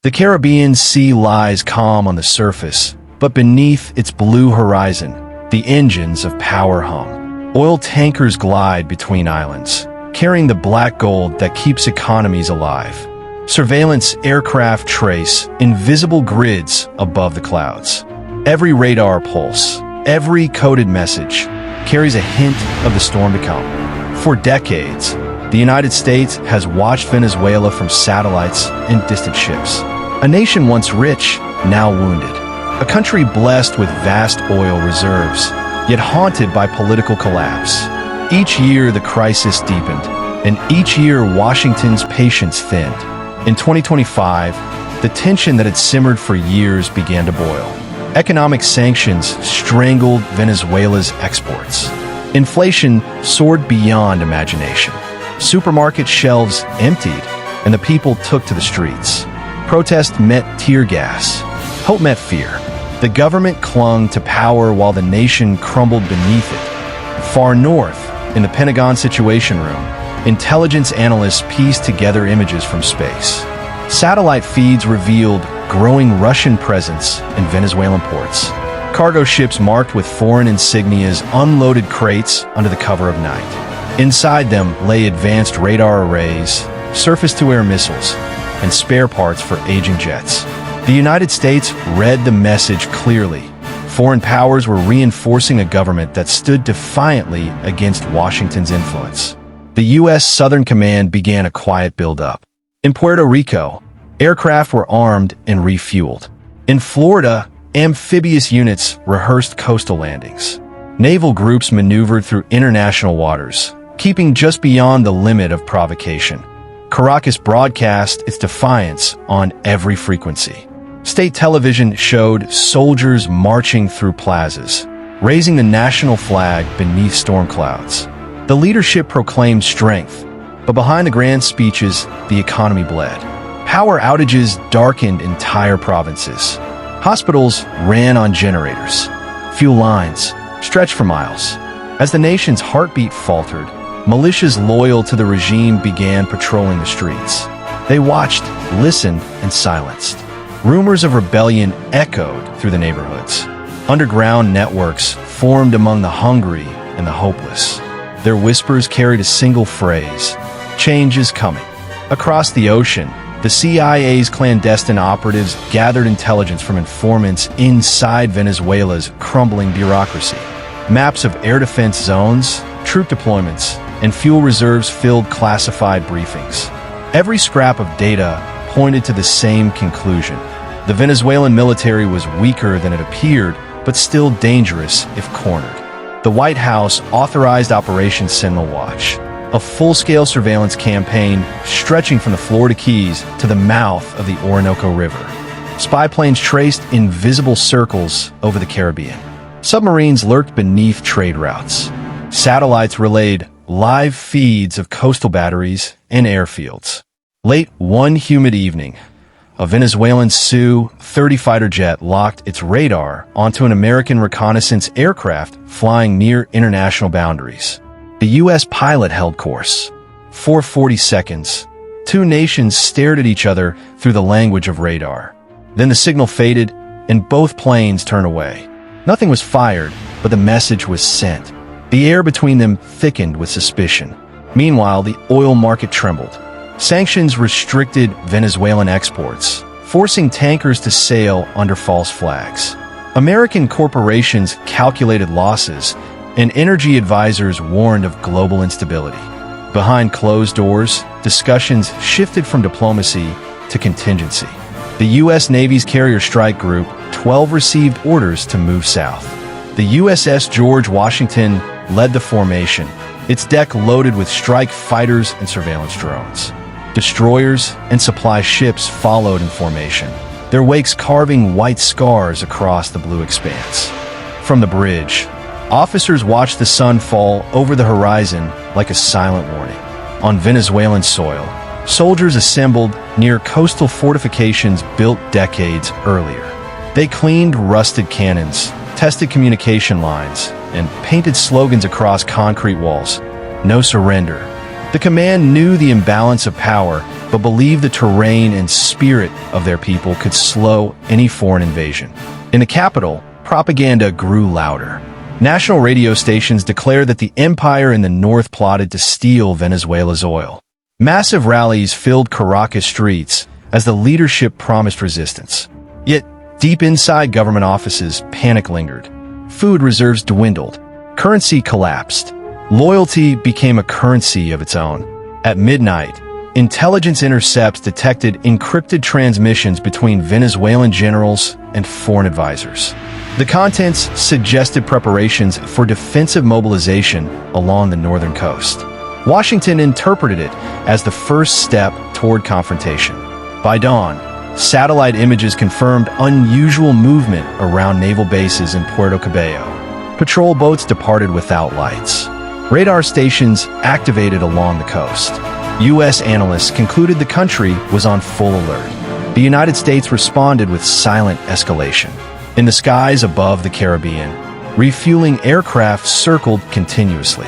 The Caribbean Sea lies calm on the surface, but beneath its blue horizon, the engines of power hum. Oil tankers glide between islands, carrying the black gold that keeps economies alive. Surveillance aircraft trace invisible grids above the clouds. Every radar pulse, every coded message, carries a hint of the storm to come. For decades, the United States has watched Venezuela from satellites and distant ships. A nation once rich, now wounded. A country blessed with vast oil reserves, yet haunted by political collapse. Each year the crisis deepened, and each year Washington's patience thinned. In 2025, the tension that had simmered for years began to boil. Economic sanctions strangled Venezuela's exports. Inflation soared beyond imagination. Supermarket shelves emptied, and the people took to the streets. Protest met tear gas. Hope met fear. The government clung to power while the nation crumbled beneath it. Far north, in the Pentagon Situation Room, intelligence analysts pieced together images from space. Satellite feeds revealed growing Russian presence in Venezuelan ports. Cargo ships marked with foreign insignias unloaded crates under the cover of night. Inside them lay advanced radar arrays, surface-to-air missiles, and spare parts for aging jets. The United States read the message clearly. Foreign powers were reinforcing a government that stood defiantly against Washington's influence. The U.S. Southern Command began a quiet buildup. In Puerto Rico, aircraft were armed and refueled. In Florida, amphibious units rehearsed coastal landings. Naval groups maneuvered through international waters, keeping just beyond the limit of provocation. Caracas broadcast its defiance on every frequency. State television showed soldiers marching through plazas, raising the national flag beneath storm clouds. The leadership proclaimed strength, but behind the grand speeches, the economy bled. Power outages darkened entire provinces. Hospitals ran on generators. Fuel lines stretched for miles. As the nation's heartbeat faltered, militias loyal to the regime began patrolling the streets. They watched, listened, and silenced. Rumors of rebellion echoed through the neighborhoods. Underground networks formed among the hungry and the hopeless. Their whispers carried a single phrase: change is coming. Across the ocean, the CIA's clandestine operatives gathered intelligence from informants inside Venezuela's crumbling bureaucracy. Maps of air defense zones, troop deployments, and fuel reserves filled classified briefings. Every scrap of data pointed to the same conclusion. The Venezuelan military was weaker than it appeared, but still dangerous if cornered. The White House authorized Operation Sentinel Watch, a full-scale surveillance campaign stretching from the Florida Keys to the mouth of the Orinoco River. Spy planes traced invisible circles over the Caribbean. Submarines lurked beneath trade routes. Satellites relayed live feeds of coastal batteries and airfields. Late one humid evening, a Venezuelan Su-30 fighter jet locked its radar onto an American reconnaissance aircraft flying near international boundaries. The U.S. pilot held course. For 40 seconds, two nations stared at each other through the language of radar. Then the signal faded, and both planes turned away. Nothing was fired, but the message was sent. The air between them thickened with suspicion. Meanwhile, the oil market trembled. Sanctions restricted Venezuelan exports, forcing tankers to sail under false flags. American corporations calculated losses, and energy advisors warned of global instability. Behind closed doors, discussions shifted from diplomacy to contingency. The U.S. Navy's Carrier Strike Group 12 received orders to move south. The USS George Washington led the formation, its deck loaded with strike fighters and surveillance drones. Destroyers and supply ships followed in formation, their wakes carving white scars across the blue expanse. From the bridge, officers watched the sun fall over the horizon like a silent warning. On Venezuelan soil, soldiers assembled near coastal fortifications built decades earlier. They cleaned rusted cannons, tested communication lines, and painted slogans across concrete walls. No surrender, The command knew the imbalance of power, but believed the terrain and spirit of their people could slow any foreign invasion. In the capital, propaganda grew louder. National radio stations declared that the empire in the north plotted to steal Venezuela's oil. Massive rallies filled Caracas streets as the leadership promised resistance. Yet, deep inside government offices, panic lingered. Food reserves dwindled. Currency collapsed. Loyalty became a currency of its own. At midnight, intelligence intercepts detected encrypted transmissions between Venezuelan generals and foreign advisors. The contents suggested preparations for defensive mobilization along the northern coast. Washington interpreted it as the first step toward confrontation. By dawn, satellite images confirmed unusual movement around naval bases in Puerto Cabello. Patrol boats departed without lights. Radar stations activated along the coast. U.S. analysts concluded the country was on full alert. The United States responded with silent escalation. In the skies above the Caribbean, refueling aircraft circled continuously.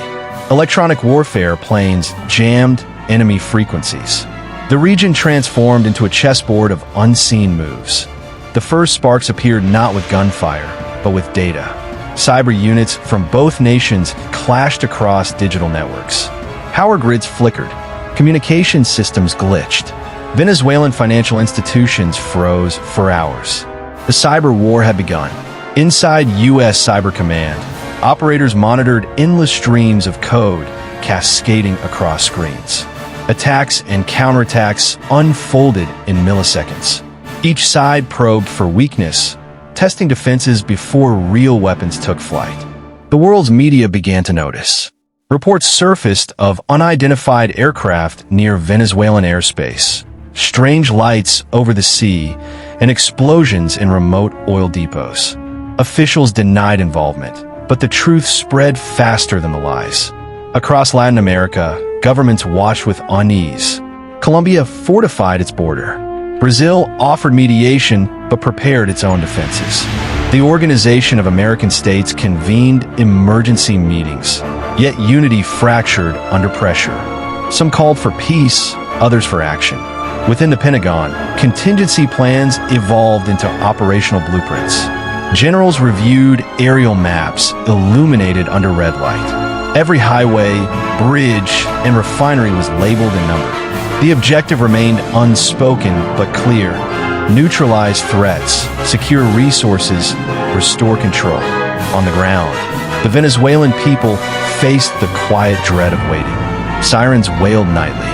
Electronic warfare planes jammed enemy frequencies. The region transformed into a chessboard of unseen moves. The first sparks appeared not with gunfire, but with data. Cyber units from both nations clashed across digital networks. Power grids flickered. Communication systems glitched. Venezuelan financial institutions froze for hours. The cyber war had begun. Inside U.S. Cyber Command, operators monitored endless streams of code cascading across screens. Attacks and counterattacks unfolded in milliseconds. Each side probed for weakness, testing defenses before real weapons took flight. The world's media began to notice. Reports surfaced of unidentified aircraft near Venezuelan airspace, strange lights over the sea, and explosions in remote oil depots. Officials denied involvement, but the truth spread faster than the lies. Across Latin America, governments watched with unease. Colombia fortified its border. Brazil offered mediation but prepared its own defenses. The Organization of American States convened emergency meetings, yet unity fractured under pressure. Some called for peace, others for action. Within the Pentagon, contingency plans evolved into operational blueprints. Generals reviewed aerial maps illuminated under red light. Every highway, bridge, and refinery was labeled and numbered. The objective remained unspoken but clear: neutralize threats, secure resources, restore control. On the ground, the Venezuelan people faced the quiet dread of waiting. Sirens wailed nightly.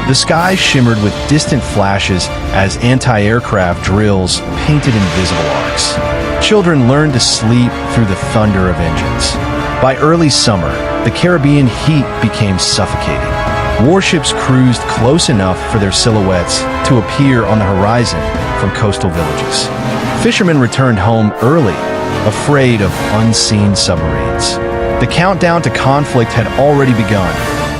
The sky shimmered with distant flashes as anti-aircraft drills painted invisible arcs. Children learned to sleep through the thunder of engines. By early summer, the Caribbean heat became suffocating. Warships cruised close enough for their silhouettes to appear on the horizon from coastal villages. Fishermen returned home early, afraid of unseen submarines. The countdown to conflict had already begun,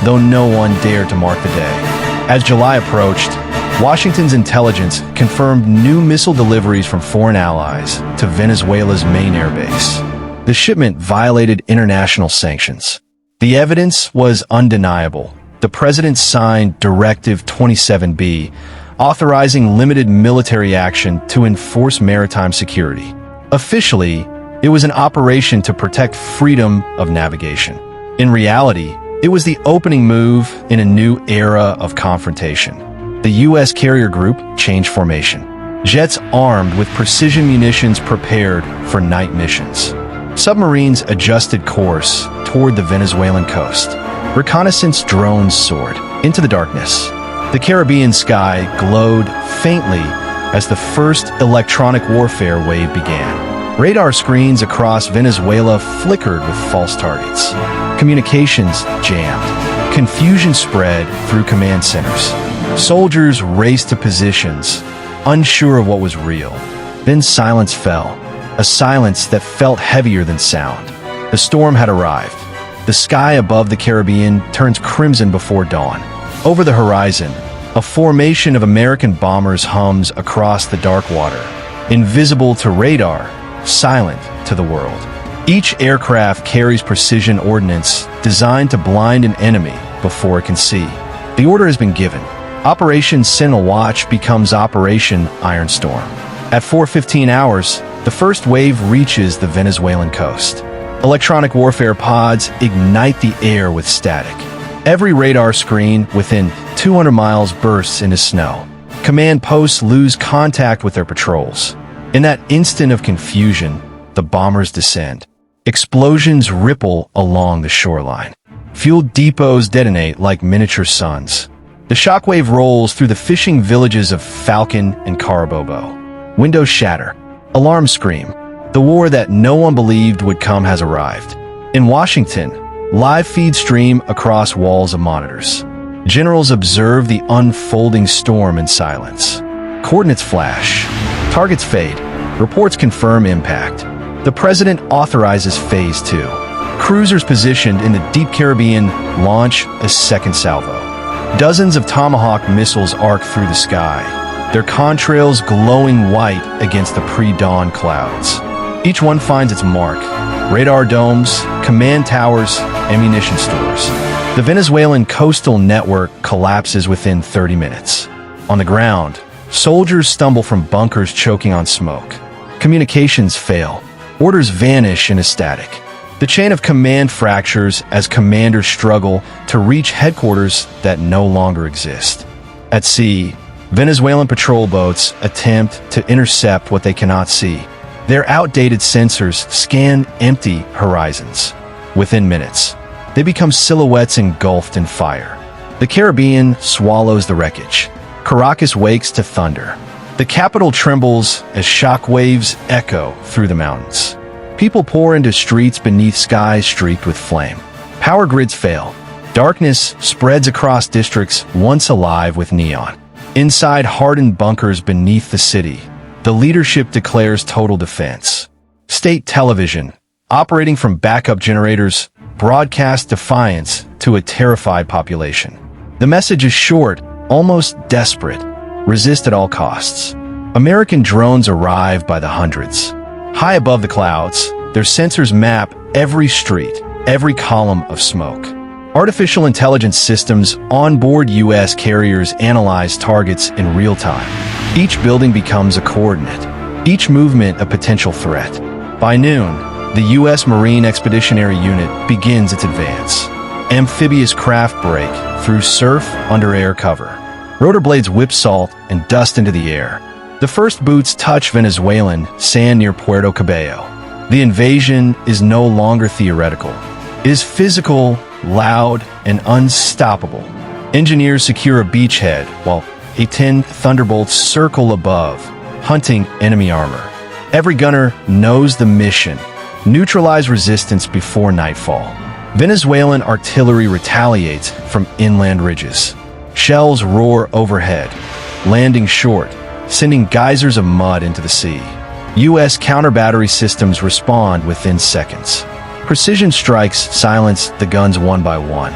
though no one dared to mark the day. As July approached, Washington's intelligence confirmed new missile deliveries from foreign allies to Venezuela's main airbase. The shipment violated international sanctions. The evidence was undeniable. The president signed Directive 27B, authorizing limited military action to enforce maritime security. Officially, it was an operation to protect freedom of navigation. In reality, it was the opening move in a new era of confrontation. The U.S. carrier group changed formation. Jets armed with precision munitions prepared for night missions. Submarines adjusted course toward the Venezuelan coast. Reconnaissance drones soared into the darkness. The Caribbean sky glowed faintly as the first electronic warfare wave began. Radar screens across Venezuela flickered with false targets. Communications jammed. Confusion spread through command centers. Soldiers raced to positions, unsure of what was real. Then silence fell, a silence that felt heavier than sound. The storm had arrived. The sky above the Caribbean turns crimson before dawn. Over the horizon, a formation of American bombers hums across the dark water, invisible to radar, silent to the world. Each aircraft carries precision ordnance designed to blind an enemy before it can see. The order has been given. Operation Sentinel Watch becomes Operation Iron Storm. At 4:15 hours, the first wave reaches the Venezuelan coast. Electronic warfare pods ignite the air with static. Every radar screen within 200 miles bursts into snow. Command posts lose contact with their patrols. In that instant of confusion, the bombers descend. Explosions ripple along the shoreline. Fuel depots detonate like miniature suns. The shockwave rolls through the fishing villages of Falcon and Carabobo. Windows shatter. Alarms scream. The war that no one believed would come has arrived. In Washington, live feeds stream across walls of monitors. Generals observe the unfolding storm in silence. Coordinates flash. Targets fade. Reports confirm impact. The president authorizes Phase 2. Cruisers positioned in the deep Caribbean launch a second salvo. Dozens of Tomahawk missiles arc through the sky, their contrails glowing white against the pre-dawn clouds. Each one finds its mark: radar domes, command towers, ammunition stores. The Venezuelan coastal network collapses within 30 minutes. On the ground, soldiers stumble from bunkers choking on smoke. Communications fail. Orders vanish in a static. The chain of command fractures as commanders struggle to reach headquarters that no longer exist. At sea, Venezuelan patrol boats attempt to intercept what they cannot see. Their outdated sensors scan empty horizons. Within minutes, they become silhouettes engulfed in fire. The Caribbean swallows the wreckage. Caracas wakes to thunder. The capital trembles as shockwaves echo through the mountains. People pour into streets beneath skies streaked with flame. Power grids fail. Darkness spreads across districts once alive with neon. Inside hardened bunkers beneath the city, the leadership declares total defense. State television, operating from backup generators, broadcasts defiance to a terrified population. The message is short, almost desperate: resist at all costs. American drones arrive by the hundreds. High above the clouds, their sensors map every street, every column of smoke. Artificial intelligence systems on board U.S. carriers analyze targets in real time. Each building becomes a coordinate, each movement a potential threat. By noon, the U.S. Marine Expeditionary Unit begins its advance. Amphibious craft break through surf under air cover. Rotor blades whip salt and dust into the air. The first boots touch Venezuelan sand near Puerto Cabello. The invasion is no longer theoretical. It is physical, loud, and unstoppable. Engineers secure a beachhead while A-10 Thunderbolts circle above, hunting enemy armor. Every gunner knows the mission: neutralize resistance before nightfall. Venezuelan artillery retaliates from inland ridges. Shells roar overhead, landing short, sending geysers of mud into the sea. U.S. counter-battery systems respond within seconds. Precision strikes silence the guns one by one.